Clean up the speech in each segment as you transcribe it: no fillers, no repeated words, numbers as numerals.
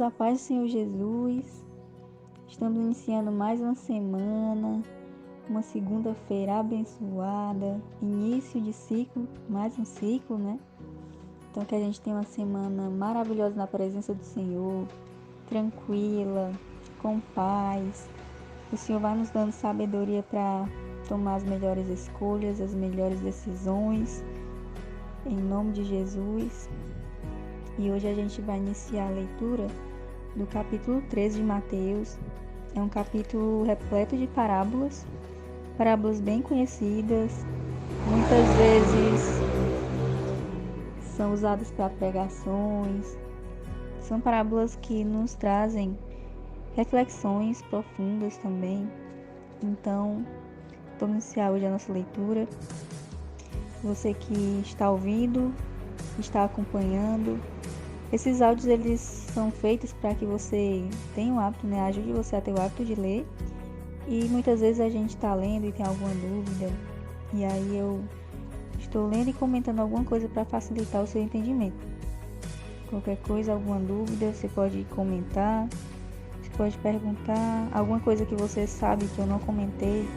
a paz do Senhor Jesus. Estamos iniciando mais uma semana, uma segunda-feira abençoada, início de ciclo, mais um ciclo, né? Então que a gente tenha uma semana maravilhosa na presença do Senhor, tranquila, com paz. O Senhor vai nos dando sabedoria para tomar as melhores escolhas, as melhores decisões, em nome de Jesus. E hoje a gente vai iniciar a leitura do capítulo 13 de Mateus. É um capítulo repleto de parábolas bem conhecidas, muitas vezes são usadas para pregações. São parábolas que nos trazem reflexões profundas também. Então, vamos iniciar hoje a nossa leitura. Você que está ouvindo, está acompanhando, esses áudios eles são feitos para que você tenha o hábito, né? Ajude você a ter o hábito de ler. E muitas vezes a gente está lendo e tem alguma dúvida, e aí eu estou lendo e comentando alguma coisa para facilitar o seu entendimento. Qualquer coisa, alguma dúvida, você pode comentar, você pode perguntar, alguma coisa que você sabe que eu não comentei,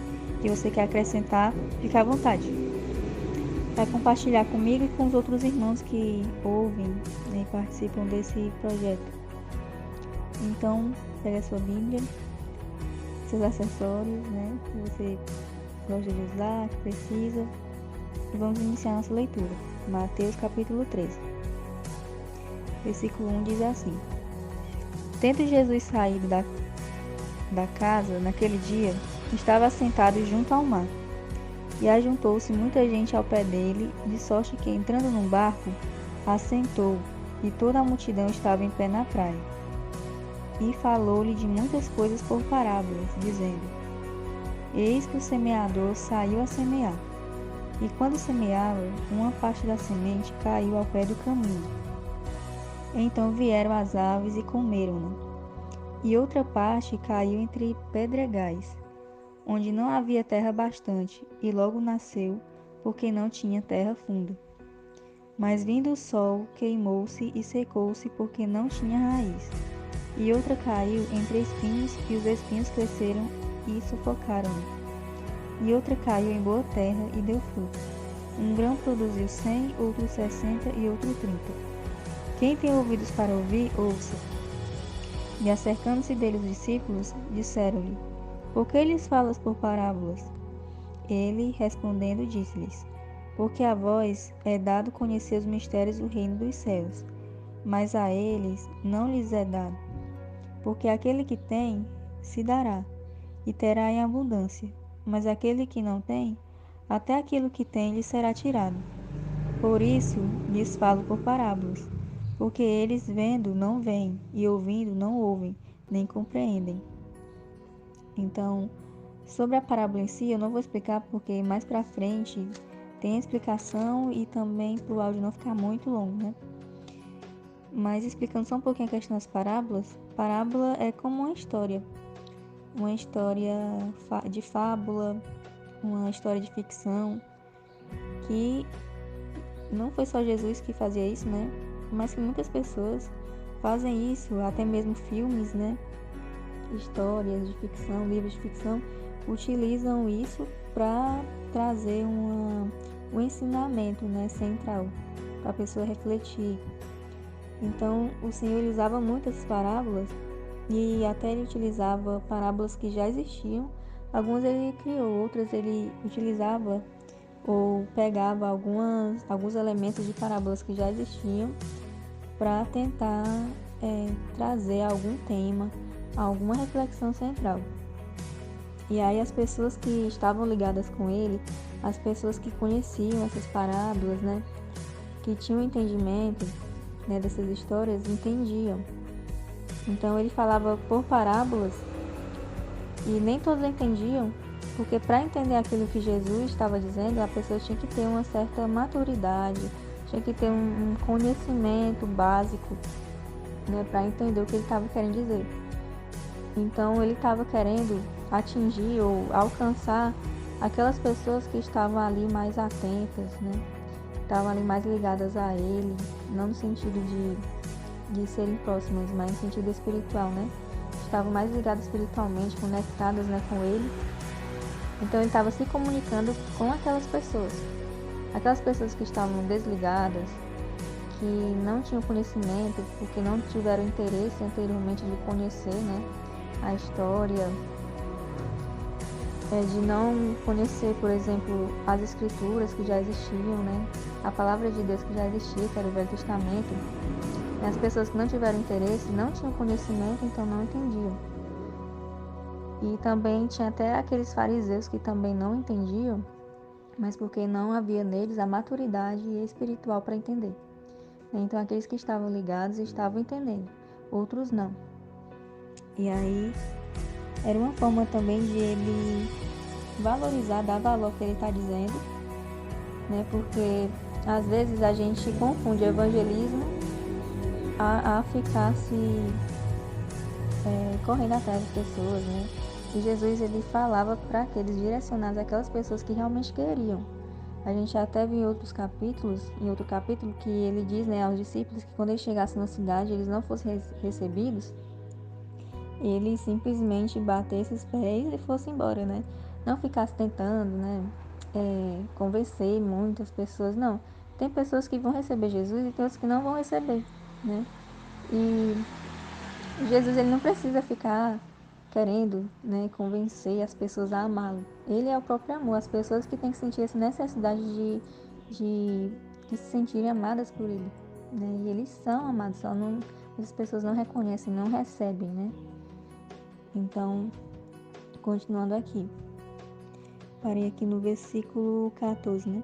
que você quer acrescentar, fique à vontade. Vai compartilhar comigo e com os outros irmãos que ouvem, né, e participam desse projeto. Então, pegue a sua Bíblia, seus acessórios, né, que você gosta de usar, que precisa, e vamos iniciar nossa leitura. Mateus capítulo 13. Versículo 1 diz assim: Tendo Jesus saído da casa naquele dia, estava sentado junto ao mar. E ajuntou-se muita gente ao pé dele, de sorte que, entrando num barco, assentou, e toda a multidão estava em pé na praia. E falou-lhe de muitas coisas por parábolas, dizendo: Eis que o semeador saiu a semear. E quando semeava, uma parte da semente caiu ao pé do caminho. Então vieram as aves e comeram-na. E outra parte caiu entre pedregais, onde não havia terra bastante, e logo nasceu, porque não tinha terra funda. Mas vindo o sol, queimou-se e secou-se, porque não tinha raiz. E outra caiu entre espinhos, e os espinhos cresceram e sufocaram-na. E outra caiu em boa terra e deu fruto. Um grão produziu 100, outro 60 e outro 30. Quem tem ouvidos para ouvir, ouça. E acercando-se dele os discípulos, disseram-lhe: Por que lhes falas por parábolas? Ele, respondendo, disse-lhes: Porque a vós é dado conhecer os mistérios do reino dos céus, mas a eles não lhes é dado. Porque aquele que tem, se dará, e terá em abundância, mas aquele que não tem, até aquilo que tem lhe será tirado. Por isso lhes falo por parábolas, porque eles vendo não veem, e ouvindo não ouvem, nem compreendem. Então, sobre a parábola em si, eu não vou explicar porque mais pra frente tem a explicação e também para o áudio não ficar muito longo, né? Mas explicando só um pouquinho a questão das parábolas, parábola é como uma história de fábula, uma história de ficção, que não foi só Jesus que fazia isso, né? Mas que muitas pessoas fazem isso, até mesmo filmes, né? Histórias de ficção, livros de ficção, utilizam isso para trazer um ensinamento, né, central, para a pessoa refletir. Então, o Senhor ele usava muitas parábolas, e até ele utilizava parábolas que já existiam. Algumas ele criou, outras ele utilizava ou pegava alguns elementos de parábolas que já existiam para tentar trazer algum tema, alguma reflexão central. E aí as pessoas que estavam ligadas com ele, as pessoas que conheciam essas parábolas, né, que tinham entendimento, né, dessas histórias, entendiam. Então ele falava por parábolas e nem todos entendiam, porque para entender aquilo que Jesus estava dizendo, a pessoa tinha que ter uma certa maturidade, tinha que ter um conhecimento básico, né, para entender o que ele estava querendo dizer. Então ele estava querendo atingir ou alcançar aquelas pessoas que estavam ali mais atentas, né? Estavam ali mais ligadas a ele, não no sentido de serem próximas, mas no sentido espiritual, né? Estavam mais ligadas espiritualmente, conectadas, né, com ele. Então ele estava se comunicando com aquelas pessoas. Aquelas pessoas que estavam desligadas, que não tinham conhecimento, porque não tiveram interesse anteriormente de conhecer, né, a história, de não conhecer, por exemplo, as escrituras que já existiam, né, a palavra de Deus que já existia, que era o Velho Testamento. As pessoas que não tiveram interesse, não tinham conhecimento, então não entendiam. E também tinha até aqueles fariseus que também não entendiam, mas porque não havia neles a maturidade espiritual para entender. Então aqueles que estavam ligados estavam entendendo, outros não. E aí era uma forma também de ele valorizar, dar valor ao que ele está dizendo, né? Porque às vezes a gente confunde evangelismo a ficar se correndo atrás das pessoas, né? E Jesus ele falava para aqueles direcionados àquelas pessoas que realmente queriam. A gente até viu em outros capítulos, em outro capítulo, que ele diz, né, aos discípulos que quando eles chegassem na cidade, eles não fossem recebidos, ele simplesmente batesse os pés e fosse embora, né? Não ficasse tentando, né, convencer muitas pessoas, não. Tem pessoas que vão receber Jesus e tem outras que não vão receber, né? E Jesus ele não precisa ficar querendo, né, convencer as pessoas a amá-lo. Ele é o próprio amor. As pessoas que têm que sentir essa necessidade de se sentirem amadas por ele, né? E eles são amados, só não, as pessoas não reconhecem, não recebem, né? Então, continuando aqui. Parei aqui no versículo 14, né?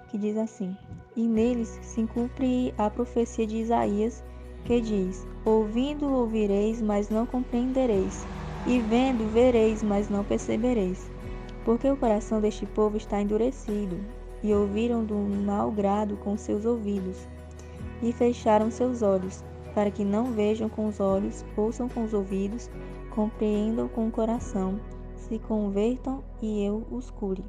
Que diz assim: E neles se cumpre a profecia de Isaías, que diz: Ouvindo ouvireis, mas não compreendereis, e vendo vereis, mas não percebereis. Porque o coração deste povo está endurecido, e ouviram do mau grado com seus ouvidos, e fecharam seus olhos, para que não vejam com os olhos, ouçam com os ouvidos, compreendam com o coração, se convertam e eu os cure.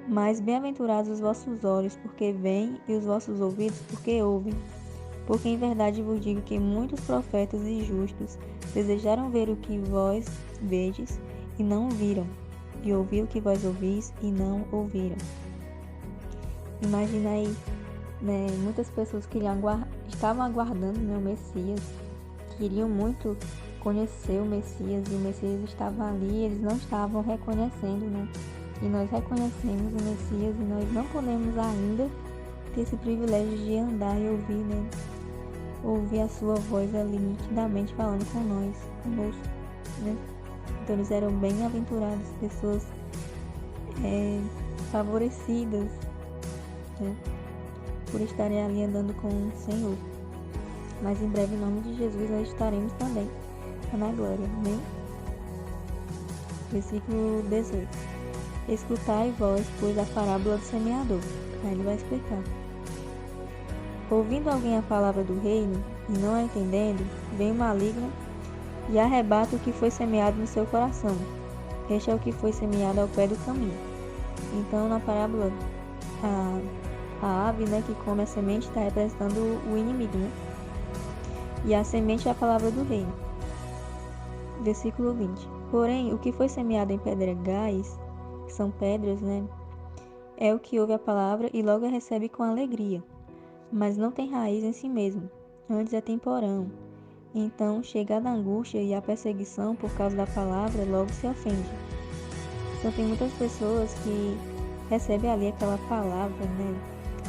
Mas bem-aventurados os vossos olhos, porque veem, e os vossos ouvidos, porque ouvem. Porque em verdade vos digo que muitos profetas e justos desejaram ver o que vós vedes, e não viram, e ouvir o que vós ouvis, e não ouviram. Imagina aí, né, muitas pessoas estavam aguardando, né, o Messias, queriam muito conhecer o Messias, e o Messias estava ali, eles não estavam reconhecendo, né? E nós reconhecemos o Messias e nós não podemos ainda ter esse privilégio de andar e ouvir, né? Ouvir a sua voz ali nitidamente falando com nós, conosco, né? Então eles eram bem-aventurados, pessoas favorecidas, né? Por estarem ali andando com o Senhor. Mas em breve, em nome de Jesus, nós estaremos também na glória, amém? Versículo 18. Escutai vós, pois, a parábola do semeador. Aí ele vai explicar. Ouvindo alguém a palavra do reino, e não a entendendo, vem o maligno e arrebata o que foi semeado no seu coração. Este é o que foi semeado ao pé do caminho. Então, na parábola, a ave, né, que come a semente está representando o inimigo, né? E a semente é a palavra do reino. Versículo 20. Porém, o que foi semeado em pedregais, que são pedras, né, é o que ouve a palavra e logo a recebe com alegria, mas não tem raiz em si mesmo, antes é temporão. Então, chegada a angústia e a perseguição por causa da palavra, logo se ofende. Então, tem muitas pessoas que recebem ali aquela palavra, né,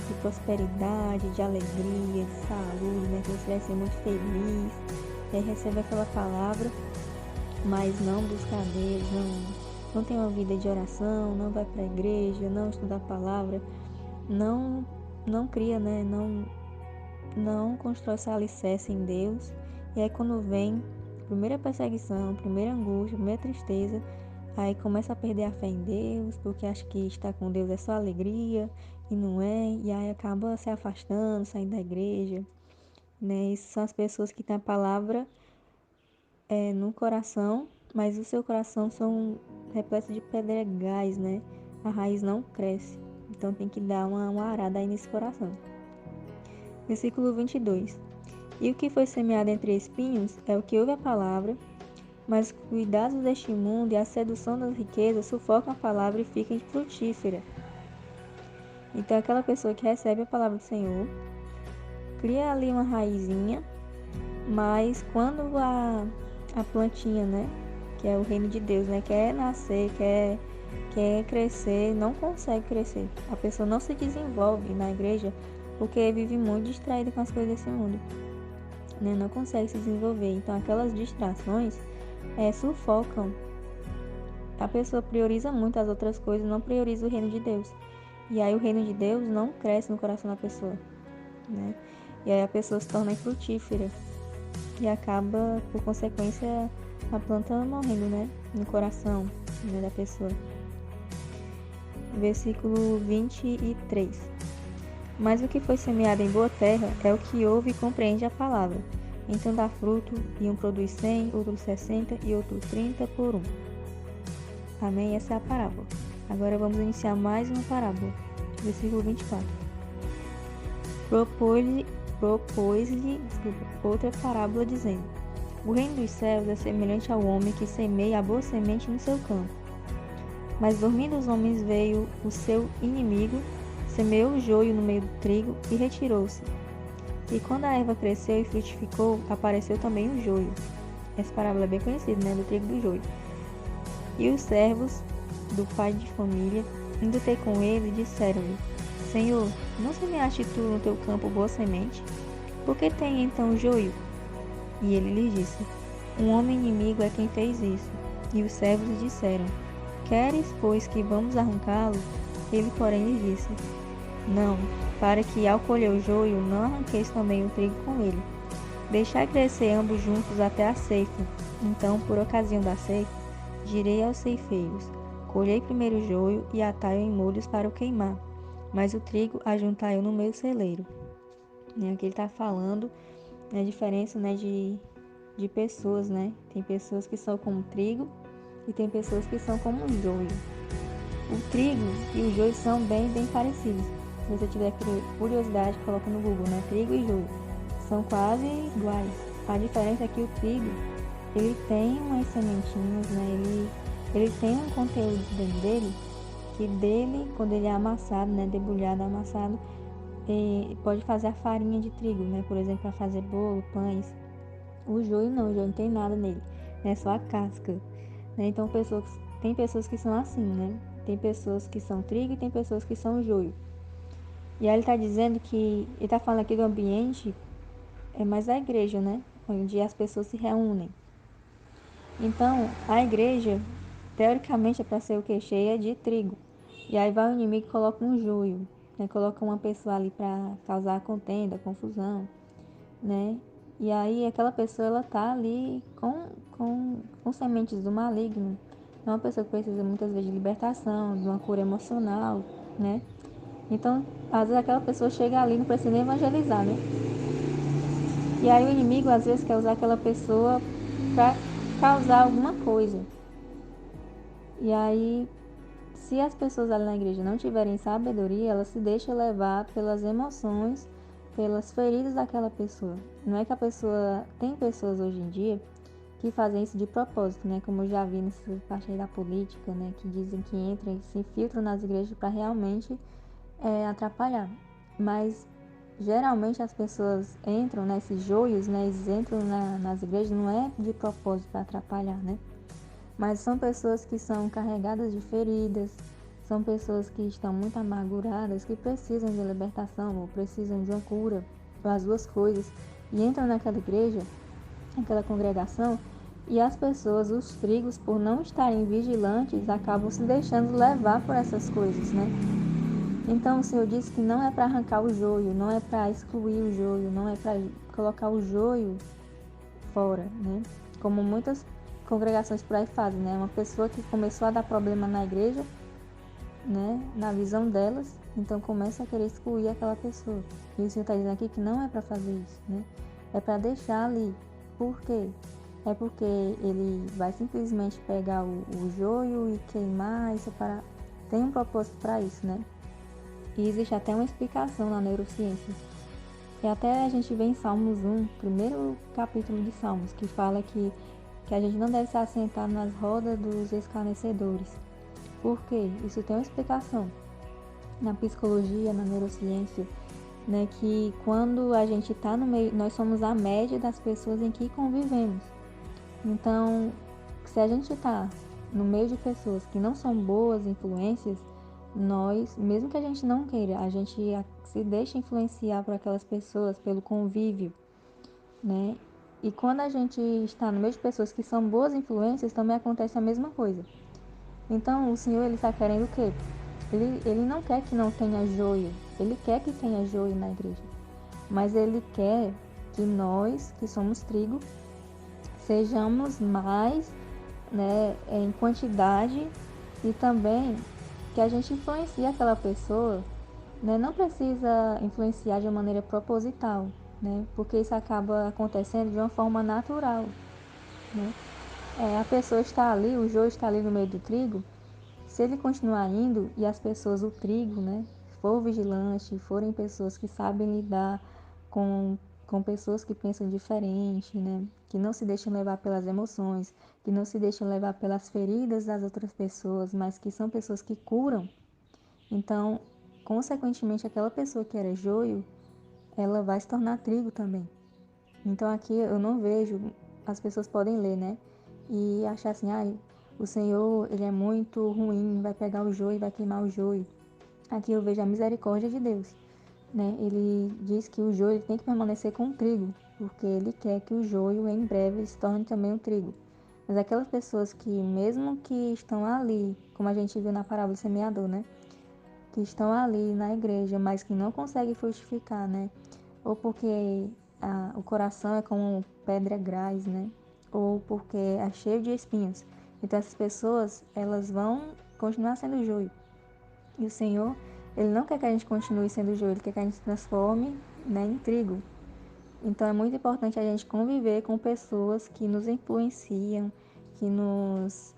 de prosperidade, de alegria, de saúde, né, que você vai ser muito feliz, e aí recebe aquela palavra, mas não busca a Deus, não tem uma vida de oração, não vai para a igreja, não estuda a palavra, não cria, né, não constrói esse alicerce em Deus. E aí quando vem a primeira perseguição, a primeira angústia, a primeira tristeza, aí começa a perder a fé em Deus, porque acha que estar com Deus é só alegria, e não é, e aí acaba se afastando, saindo da igreja, né? Essas são as pessoas que têm a palavra no coração, mas o seu coração são repletos de pedregais, né? A raiz não cresce, então tem que dar uma arada aí nesse coração. Versículo 22. E o que foi semeado entre espinhos é o que ouve a palavra, mas os cuidados deste mundo e a sedução das riquezas sufocam a palavra e fica infrutífera. Então, aquela pessoa que recebe a palavra do Senhor, cria ali uma raizinha, mas quando a plantinha, né, que é o reino de Deus, né, quer nascer, quer crescer, não consegue crescer. A pessoa não se desenvolve na igreja porque vive muito distraída com as coisas desse mundo, né, não consegue se desenvolver. Então, aquelas distrações sufocam. A pessoa prioriza muito as outras coisas, não prioriza o reino de Deus. E aí o reino de Deus não cresce no coração da pessoa, né? E aí a pessoa se torna infrutífera e acaba, por consequência, a planta morrendo, né? No coração, né, da pessoa. Versículo 23. Mas o que foi semeado em boa terra é o que ouve e compreende a palavra. Então dá fruto, e um produz 100, outro 60 e outro 30 por um. Amém? Essa é a parábola. Agora vamos iniciar mais uma parábola. Versículo 24. Propôs-lhe outra parábola, dizendo: O reino dos céus é semelhante ao homem que semeia a boa semente no seu campo. Mas dormindo os homens, veio o seu inimigo, semeou o joio no meio do trigo e retirou-se. E quando a erva cresceu e frutificou, apareceu também o joio. Essa parábola é bem conhecida, né? Do trigo e do joio. E os servos do pai de família, indo ter com ele, disseram-lhe: Senhor, não semeaste tu no teu campo boa semente? Por que tem então joio? E ele lhes disse: Um homem inimigo é quem fez isso. E os servos lhe disseram: Queres, pois, que vamos arrancá-lo? Ele, porém, lhes disse: Não, para que ao colher o joio não arranqueis também o trigo com ele. Deixai crescer ambos juntos até a ceifa. Então, por ocasião da ceifa, direi aos ceifeiros: Colhei primeiro o joio e atai-o em molhos para o queimar, mas o trigo ajuntai-o no meu celeiro. Aqui ele está falando a diferença, né, de pessoas, né? Tem pessoas que são como trigo e tem pessoas que são como joio. O trigo e o joio são bem parecidos. Se você tiver curiosidade, coloca no Google, né? Trigo e joio. São quase iguais. A diferença é que o trigo, ele tem umas sementinhas, né? Ele tem um conteúdo dentro dele, que dele, quando ele é amassado, né? Debulhado, amassado, pode fazer a farinha de trigo, né? Por exemplo, para fazer bolo, pães. O joio não tem nada nele, é só a casca, né? Então, tem pessoas que são assim, né? Tem pessoas que são trigo e tem pessoas que são joio. E aí ele está dizendo que, ele está falando aqui do ambiente, mais a igreja, né? Onde as pessoas se reúnem. Então, a igreja, teoricamente, é para ser o que? Cheia de trigo. E aí vai o inimigo e coloca um joio, né? Coloca uma pessoa ali para causar contenda, confusão, né? E aí aquela pessoa, ela tá ali com sementes do maligno. É uma pessoa que precisa muitas vezes de libertação, de uma cura emocional, né? Então, às vezes aquela pessoa chega ali, não precisa nem evangelizar, né? E aí o inimigo às vezes quer usar aquela pessoa para causar alguma coisa. E aí, se as pessoas ali na igreja não tiverem sabedoria, ela se deixa levar pelas emoções, pelas feridas daquela pessoa. Não é que a pessoa... Tem pessoas hoje em dia que fazem isso de propósito, né? Como eu já vi nessa parte aí da política, né? Que dizem que entram e se infiltram nas igrejas para realmente atrapalhar. Mas geralmente as pessoas entram, né? Esses joios, né? Eles entram nas igrejas não é de propósito para atrapalhar, né? Mas são pessoas que são carregadas de feridas, são pessoas que estão muito amarguradas, que precisam de libertação ou precisam de uma cura, ou as duas coisas, e entram naquela igreja, naquela congregação, e as pessoas, os trigos, por não estarem vigilantes, acabam se deixando levar por essas coisas, né? Então o Senhor disse que não é para arrancar o joio, não é para excluir o joio, não é para colocar o joio fora, né? Como muitas congregações por aí fazem, né? Uma pessoa que começou a dar problema na igreja, né? Na visão delas, então começa a querer excluir aquela pessoa. E o Senhor está dizendo aqui que não é para fazer isso, né? É para deixar ali. Por quê? É porque ele vai simplesmente pegar o joio e queimar e separar. Tem um propósito para isso, né? E existe até uma explicação na neurociência E até a gente vê em Salmos 1, primeiro capítulo de Salmos, que fala que a gente não deve se assentar nas rodas dos escarnecedores. Por quê? Isso tem uma explicação. Na psicologia, na neurociência, né, que quando a gente está no meio, nós somos a média das pessoas em que convivemos. Então, se a gente está no meio de pessoas que não são boas influências, nós, mesmo que a gente não queira, a gente se deixa influenciar por aquelas pessoas, pelo convívio, né? E quando a gente está no meio de pessoas que são boas influências, também acontece a mesma coisa. Então, o Senhor, ele está querendo o quê? Ele não quer que não tenha joio, ele quer que tenha joio na igreja. Mas ele quer que nós, que somos trigo, sejamos mais, né, em quantidade, e também que a gente influencie aquela pessoa, né? Não precisa influenciar de uma maneira proposital, né? Porque isso acaba acontecendo de uma forma natural, né? A pessoa está ali, o joio está ali no meio do trigo. Se ele continuar indo e as pessoas, o trigo, né, for vigilante, forem pessoas que sabem lidar com, com pessoas que pensam diferente, né, que não se deixam levar pelas emoções, que não se deixam levar pelas feridas das outras pessoas, mas que são pessoas que curam, então, consequentemente, aquela pessoa que era joio, ela vai se tornar trigo também. Então aqui eu não vejo, as pessoas podem ler, né? E achar assim, o Senhor, ele é muito ruim, vai pegar o joio e vai queimar o joio. Aqui eu vejo a misericórdia de Deus, né? Ele diz que o joio tem que permanecer com o trigo, porque ele quer que o joio em breve se torne também o trigo. Mas aquelas pessoas que, mesmo que estão ali, como a gente viu na parábola do semeador, né? Que estão ali na igreja, mas que não conseguem frutificar, né? Ou porque o coração é como pedra graz, né? Ou porque é cheio de espinhos. Então essas pessoas, elas vão continuar sendo joio. E o Senhor, ele não quer que a gente continue sendo joio, ele quer que a gente se transforme, né, em trigo. Então é muito importante a gente conviver com pessoas que nos influenciam, que nos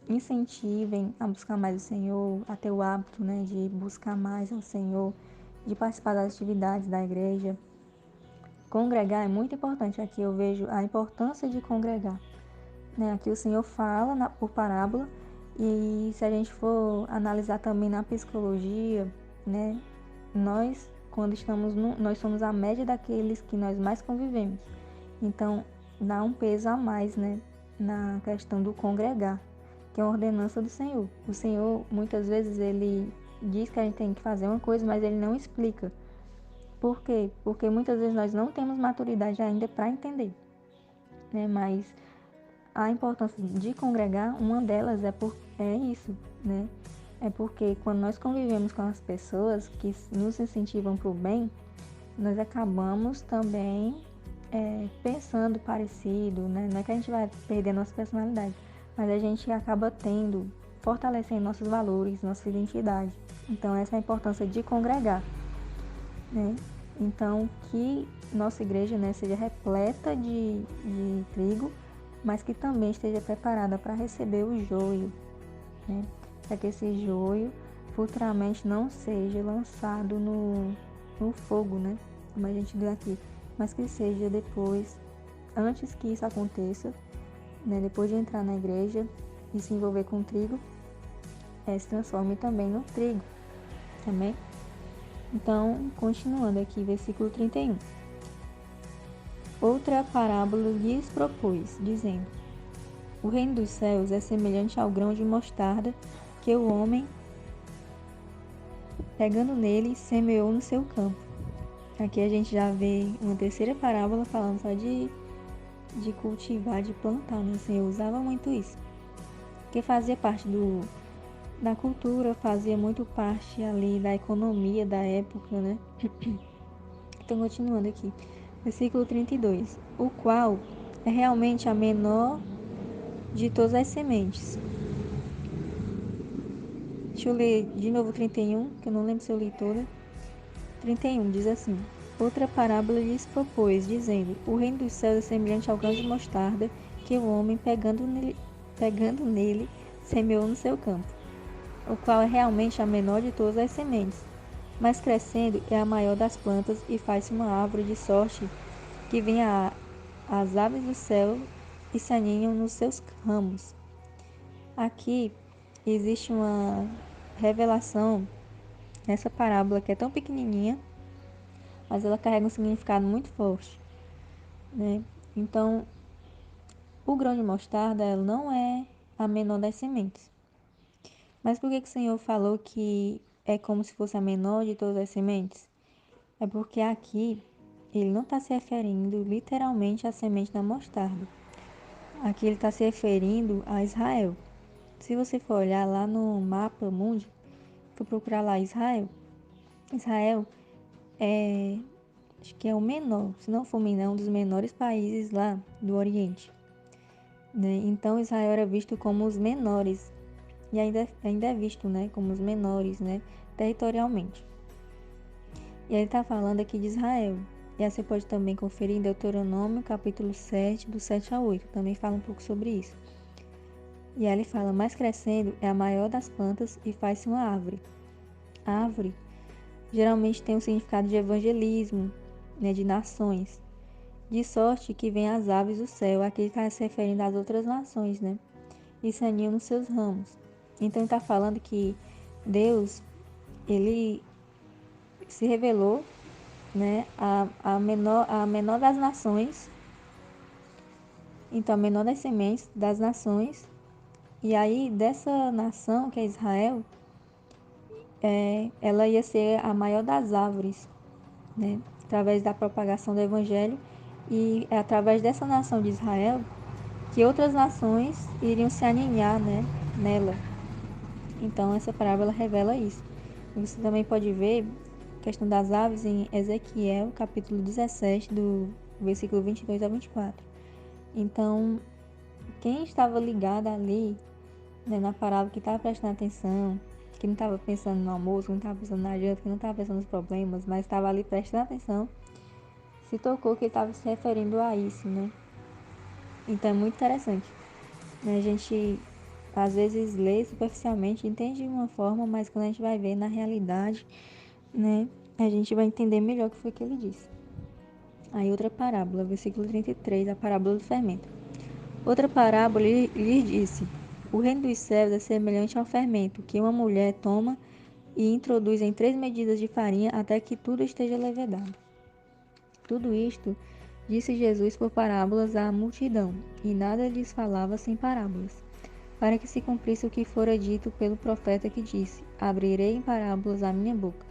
incentivem a buscar mais o Senhor, a ter o hábito, né, de buscar mais o Senhor, de participar das atividades da igreja. Congregar é muito importante. Aqui eu vejo a importância de congregar, né? Aqui o Senhor fala por parábola, e se a gente for analisar também na psicologia, né, nós, quando estamos nós somos a média daqueles que nós mais convivemos. Então dá um peso a mais, né, na questão do congregar, que é uma ordenança do Senhor. O Senhor, muitas vezes, ele diz que a gente tem que fazer uma coisa, mas ele não explica. Por quê? Porque muitas vezes nós não temos maturidade ainda para entender, né? Mas a importância de congregar, uma delas é isso, né? É porque quando nós convivemos com as pessoas que nos incentivam para o bem, nós acabamos também pensando parecido, né? Não é que a gente vai perder a nossa personalidade, mas a gente acaba fortalecendo nossos valores, nossa identidade. Então essa é a importância de congregar, né? Então que nossa igreja, né, seja repleta de trigo, mas que também esteja preparada para receber o joio, né? Para que esse joio futuramente não seja lançado no fogo, né? Como a gente viu aqui, mas que seja depois, antes que isso aconteça, né? Depois de entrar na igreja e se envolver com o trigo, se transforme também no trigo, amém? Então, continuando aqui, versículo 31. Outra parábola lhes propôs, dizendo: o reino dos céus é semelhante ao grão de mostarda que o homem, pegando nele, semeou no seu campo. Aqui a gente já vê uma terceira parábola falando só de cultivar, de plantar, né? O Senhor usava muito isso, porque fazia parte da cultura, fazia muito parte ali da economia da época, né? Então, continuando aqui, versículo 32, o qual é realmente a menor de todas as sementes. Deixa eu ler de novo 31, que eu não lembro se eu li toda. 31 diz assim: outra parábola lhes propôs, dizendo: o reino dos céus é semelhante ao grão de mostarda que o homem, pegando nele, semeou no seu campo, o qual é realmente a menor de todas as sementes. mas crescendo é a maior das plantas e faz-se uma árvore de sorte que vem as aves do céu e se aninham nos seus ramos. Aqui existe uma revelação nessa parábola que é tão pequenininha, mas ela carrega um significado muito forte, né? Então, o grão de mostarda ela não é a menor das sementes. Mas por que o Senhor falou que é como se fosse a menor de todas as sementes? É porque aqui ele não está se referindo literalmente à semente da mostarda. Aqui ele está se referindo a Israel. Se você for olhar lá no mapa mundi, for procurar lá Israel, Israel é, acho que é o menor, se não for menor, um dos menores países lá do Oriente, né? Então Israel era visto como os menores e ainda é visto, né, como os menores, né, territorialmente. E ele está falando aqui de Israel. E aí você pode também conferir em Deuteronômio, capítulo 7, do 7 a 8. Também fala um pouco sobre isso. E aí ele fala, mais crescendo é a maior das plantas e faz-se uma árvore. A árvore geralmente tem um significado de evangelismo, né, de nações. De sorte que vem as aves do céu. Aqui ele está se referindo às outras nações, né? E se aninham nos seus ramos. Então ele está falando que Deus, ele se revelou, né, a menor das nações, então a menor das sementes das nações, e aí dessa nação, que é Israel, ela ia ser a maior das árvores, né, através da propagação do evangelho, e é através dessa nação de Israel que outras nações iriam se aninhar, né, nela. Então essa parábola revela isso. E você também pode ver a questão das aves em Ezequiel, capítulo 17, do versículo 22 a 24. Então, quem estava ligado ali, né, na parábola, que estava prestando atenção, que não estava pensando no almoço, que não estava pensando na janta, que não estava pensando nos problemas, mas estava ali prestando atenção, se tocou que ele estava se referindo a isso, né? Então é muito interessante, né? A gente às vezes lê superficialmente, entende de uma forma, mas quando a gente vai ver na realidade, né, a gente vai entender melhor o que foi que ele disse. Aí outra parábola, versículo 33, a parábola do fermento. Outra parábola lhe disse: o reino dos céus é semelhante ao fermento que uma mulher toma e introduz em 3 medidas de farinha até que tudo esteja levedado. Tudo isto disse Jesus por parábolas à multidão, e nada lhes falava sem parábolas, para que se cumprisse o que fora dito pelo profeta que disse: abrirei em parábolas a minha boca,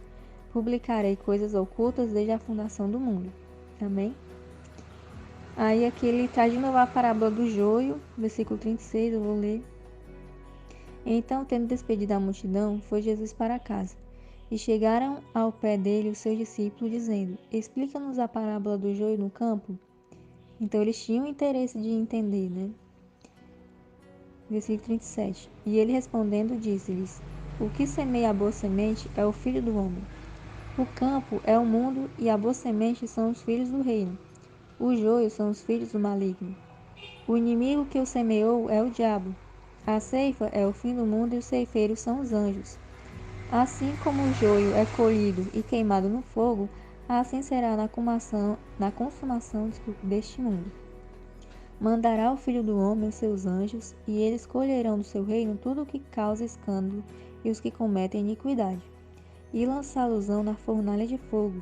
publicarei coisas ocultas desde a fundação do mundo. Amém? Aí aqui ele traz de novo a parábola do joio, versículo 36, eu vou ler. Então, tendo despedido a multidão, foi Jesus para casa. E chegaram ao pé dele os seus discípulos, dizendo: explica-nos a parábola do joio no campo. Então, eles tinham interesse de entender, né? Versículo 37. E ele respondendo, disse-lhes: o que semeia a boa semente é o Filho do homem. O campo é o mundo, e a boa semente são os filhos do reino. Os joios são os filhos do maligno. O inimigo que o semeou é o diabo. A ceifa é o fim do mundo e os ceifeiros são os anjos. Assim como o joio é colhido e queimado no fogo, assim será na consumação deste mundo. Mandará o Filho do Homem os seus anjos, e eles colherão do seu reino tudo o que causa escândalo e os que cometem iniquidade, e lançá-los-ão na fornalha de fogo.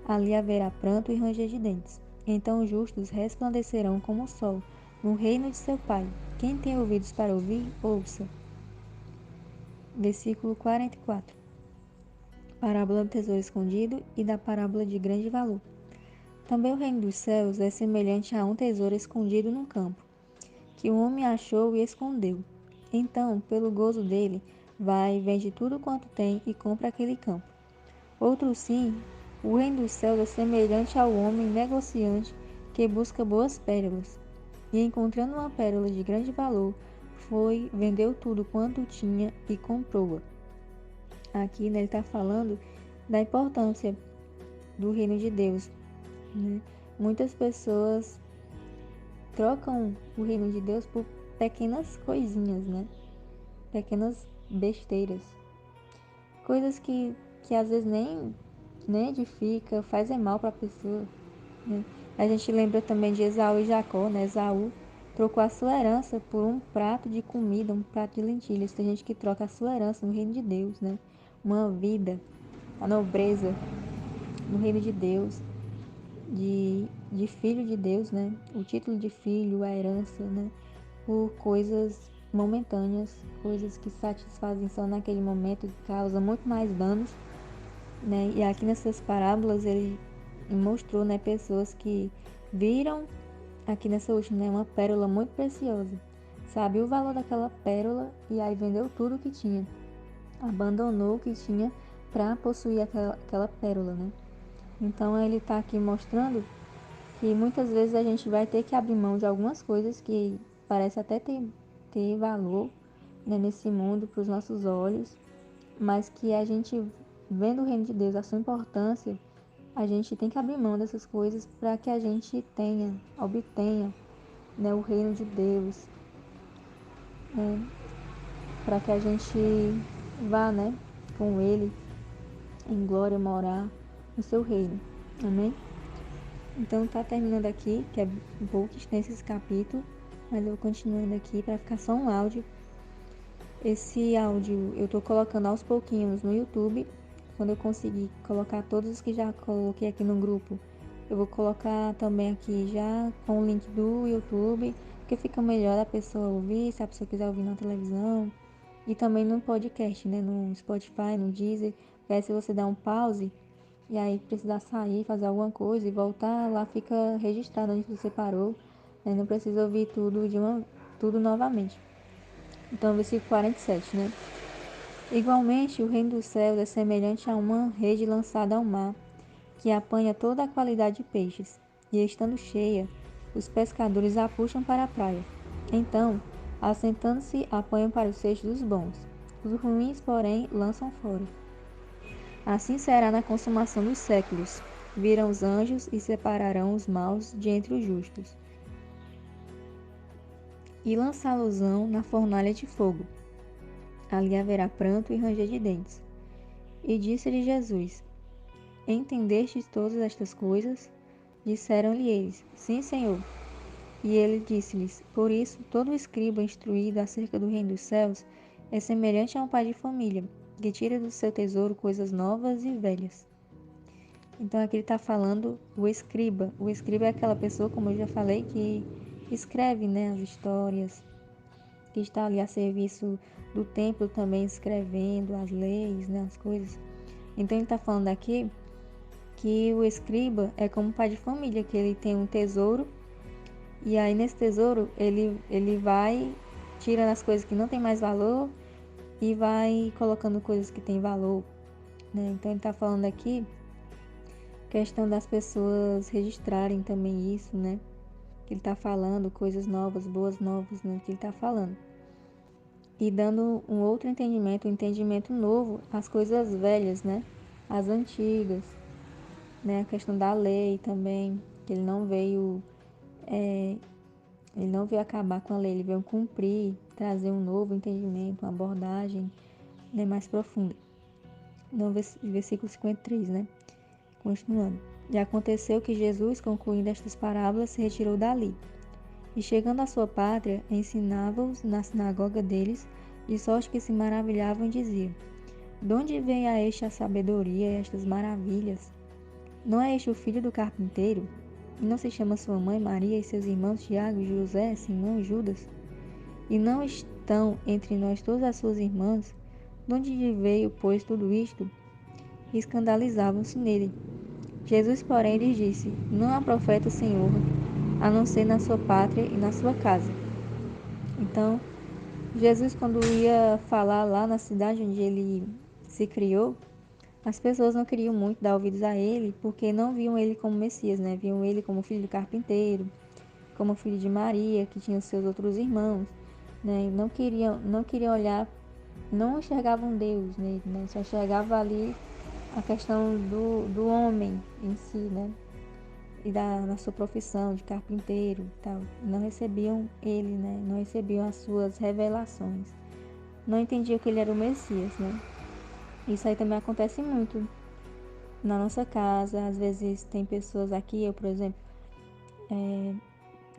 Ali haverá pranto e ranger de dentes. Então os justos resplandecerão como o sol, no reino de seu Pai. Quem tem ouvidos para ouvir, ouça. Versículo 44. Parábola do tesouro escondido e da parábola de grande valor. Também o reino dos céus é semelhante a um tesouro escondido num campo, que o homem achou e escondeu. Então, pelo gozo dele, vai, vende tudo quanto tem e compra aquele campo. Outro sim, o reino dos céus é semelhante ao homem negociante que busca boas pérolas. E encontrando uma pérola de grande valor, foi, vendeu tudo quanto tinha e comprou-a. Aqui, né, ele está falando da importância do reino de Deus, né? Muitas pessoas trocam o reino de Deus por pequenas coisinhas, né? Pequenas besteiras. Coisas que que às vezes nem edifica, faz mal para a pessoa, né? A gente lembra também de Esaú e Jacó, né? Esaú trocou a sua herança por um prato de comida, um prato de lentilhas. Tem gente que troca a sua herança no reino de Deus, né? Uma vida, a nobreza no reino de Deus, de filho de Deus, né? O título de filho, a herança, né? Por coisas momentâneas, coisas que satisfazem só naquele momento, que causam muito mais danos, né? E aqui nessas parábolas ele mostrou, né, pessoas que viram aqui nessa última, né, uma pérola muito preciosa. Sabia o valor daquela pérola e aí vendeu tudo o que tinha. Abandonou o que tinha para possuir aquela pérola, né? Então ele está aqui mostrando que muitas vezes a gente vai ter que abrir mão de algumas coisas que parece até ter valor, né, nesse mundo para os nossos olhos, mas que a gente, vendo o reino de Deus, a sua importância, a gente tem que abrir mão dessas coisas para que a gente obtenha, né, o reino de Deus, né, para que a gente vá, né, com Ele em glória morar no seu reino. Amém? Então tá terminando aqui, que é um pouco extenso esse capítulo, mas eu vou continuando aqui para ficar só um áudio. Esse áudio eu tô colocando aos pouquinhos no YouTube. Quando eu conseguir colocar todos os que já coloquei aqui no grupo, eu vou colocar também aqui já com o link do YouTube, porque fica melhor a pessoa ouvir, se a pessoa quiser ouvir na televisão. E também no podcast, né? No Spotify, no Deezer. Porque aí se você der um pause e aí precisar sair, fazer alguma coisa e voltar, lá fica registrado onde você parou, né? Não precisa ouvir tudo novamente. Então, versículo 47, né? Igualmente, o reino dos céus é semelhante a uma rede lançada ao mar, que apanha toda a qualidade de peixes, e estando cheia, os pescadores a puxam para a praia. Então, assentando-se, apanham para os feixes dos bons. Os ruins, porém, lançam fora. Assim será na consumação dos séculos. Virão os anjos e separarão os maus de entre os justos, e lançá-los-ão na fornalha de fogo. Ali haverá pranto e ranger de dentes. E disse-lhe Jesus: Entendestes todas estas coisas? Disseram-lhe eles: Sim, Senhor. E ele disse-lhes: Por isso, todo escriba instruído acerca do reino dos céus é semelhante a um pai de família, que tira do seu tesouro coisas novas e velhas. Então aqui ele está falando o escriba. O escriba é aquela pessoa, como eu já falei, que escreve, né, as histórias, que está ali a serviço do templo também, escrevendo as leis, né, as coisas. Então ele está falando aqui que o escriba é como um pai de família, que ele tem um tesouro, e aí nesse tesouro ele vai tirando as coisas que não tem mais valor e vai colocando coisas que têm valor, né? Então ele está falando aqui questão das pessoas registrarem também isso, né? Que ele está falando coisas novas, boas novas, né? Que ele está falando. E dando um outro entendimento, um entendimento novo às coisas velhas, né? As antigas, né? A questão da lei também, que ele não veio acabar com a lei, ele veio cumprir, trazer um novo entendimento, uma abordagem, né, mais profunda. No versículo 53, né? Continuando. E aconteceu que Jesus, concluindo estas parábolas, se retirou dali. E chegando à sua pátria, ensinava-os na sinagoga deles, de sorte que se maravilhavam e diziam: De onde vem a este a sabedoria e estas maravilhas? Não é este o filho do carpinteiro? E não se chama sua mãe Maria e seus irmãos Tiago, José, Simão e Judas? E não estão entre nós todas as suas irmãs? De onde veio, pois, tudo isto? E escandalizavam-se nele. Jesus, porém, lhes disse: Não há profeta sem honra, a não ser na sua pátria e na sua casa. Então, Jesus, quando ia falar lá na cidade onde ele se criou, as pessoas não queriam muito dar ouvidos a ele, porque não viam ele como Messias, né? Viam ele como filho do carpinteiro, como filho de Maria, que tinha seus outros irmãos, né? Não queriam olhar, não enxergavam Deus nele, né? Só enxergava ali a questão do homem em si, né? E na sua profissão de carpinteiro e tal. Não recebiam ele, né? Não recebiam as suas revelações. Não entendiam que ele era o Messias, né? Isso aí também acontece muito na nossa casa. Às vezes tem pessoas aqui, eu, por exemplo,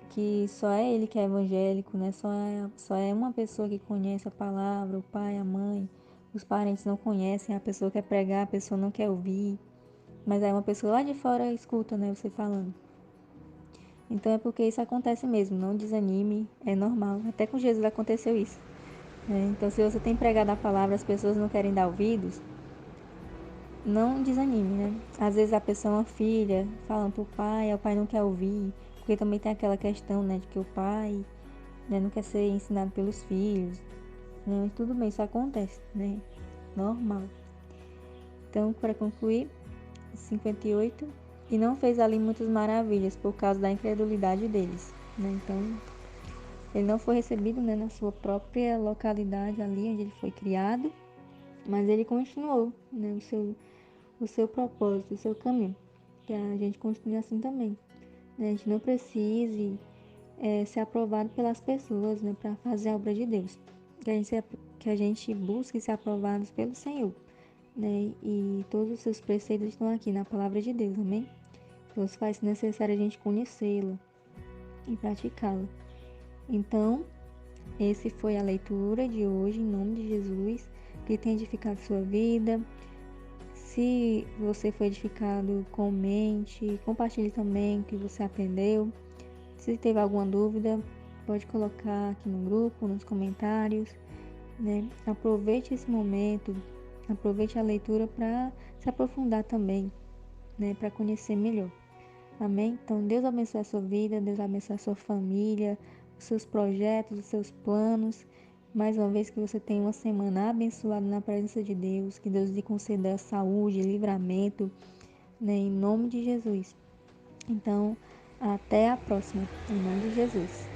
que só é ele que é evangélico, né? Só é uma pessoa que conhece a palavra, o pai, a mãe. Os parentes não conhecem, a pessoa quer pregar, a pessoa não quer ouvir. Mas aí uma pessoa lá de fora escuta, né, você falando. Então é porque isso acontece mesmo, não desanime, é normal. Até com Jesus aconteceu isso, né? Então se você tem pregado a palavra, as pessoas não querem dar ouvidos, não desanime, né? Às vezes a pessoa é uma filha, falando pro pai, aí o pai não quer ouvir, porque também tem aquela questão, né, de que o pai, né, não quer ser ensinado pelos filhos, né? Tudo bem, isso acontece, né? Normal. Então, para concluir, 58, e não fez ali muitas maravilhas por causa da incredulidade deles, né? Então, ele não foi recebido, né, na sua própria localidade ali onde ele foi criado, mas ele continuou, né, o seu propósito, o seu caminho. Que a gente continue assim também, né? A gente não precise ser aprovado pelas pessoas, né, para fazer a obra de Deus. Que a gente busque ser aprovados pelo Senhor, né? E todos os seus preceitos estão aqui na palavra de Deus, amém? Então, se faz necessário a gente conhecê-la e praticá-la. Então, esse foi a leitura de hoje, em nome de Jesus, que tem edificado sua vida. Se você foi edificado, comente, compartilhe também o que você aprendeu. Se teve alguma dúvida, pode colocar aqui no grupo, nos comentários, né? Aproveite esse momento, aproveite a leitura para se aprofundar também, né? Para conhecer melhor. Amém? Então, Deus abençoe a sua vida, Deus abençoe a sua família, os seus projetos, os seus planos. Mais uma vez que você tenha uma semana abençoada na presença de Deus, que Deus lhe conceda saúde, livramento, né? Em nome de Jesus. Então, até a próxima, em nome de Jesus.